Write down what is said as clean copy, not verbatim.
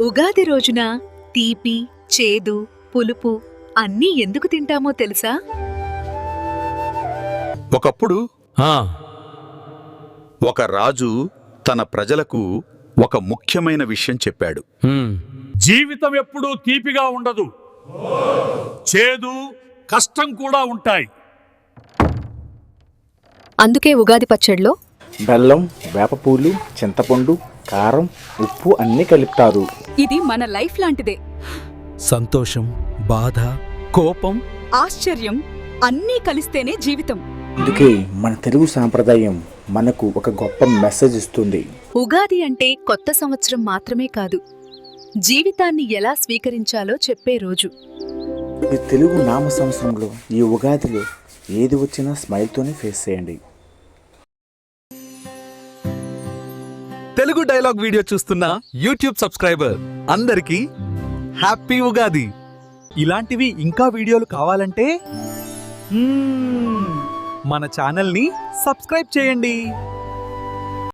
ఉగాది రోజున తీపి, చేదు, పులుపు అన్నీ ఎందుకు తింటామో తెలుసా? ఒకప్పుడు ఆ, ఒక రాజు తన ప్రజలకు ఒక ముఖ్యమైన విషయం చెప్పాడు. జీవితం ఎప్పుడూ తీపిగా ఉండదు, చేదు కష్టం కూడా ఉంటాయి. అందుకే ఉగాది పచ్చడిలో బెల్లం, వేపపూలు, చింతపండు, కారం, ఉప్పు అన్నీ కలుపుతారు. ఇది మన లైఫ్ లాంటిదే. సంతోషం, బాధ, కోపం, ఆశ్చర్యం అన్నీ కలిస్తేనే జీవితం. అందుకే మన తెలుగు సాంప్రదాయం మనకు ఒక గొప్ప మెసేజ్ ఇస్తుంది. ఉగాది అంటే కొత్త సంవత్సరం మాత్రమే కాదు, జీవితాన్ని ఎలా స్వీకరించాలో చెప్పే రోజు. ఈ తెలుగు నామ సంవత్సరంలో ఈ ఉగాదిలో ఏది వచ్చినా స్మైల్తోనే ఫేస్ చేయండి. తెలుగు డైలాగ్ వీడియో చూస్తున్న యూట్యూబ్ సబ్స్క్రైబర్ అందరికీ హ్యాపీ ఉగాది. ఇలాంటివి ఇంకా వీడియోలు కావాలంటే మన ఛానల్ని సబ్స్క్రైబ్ చేయండి.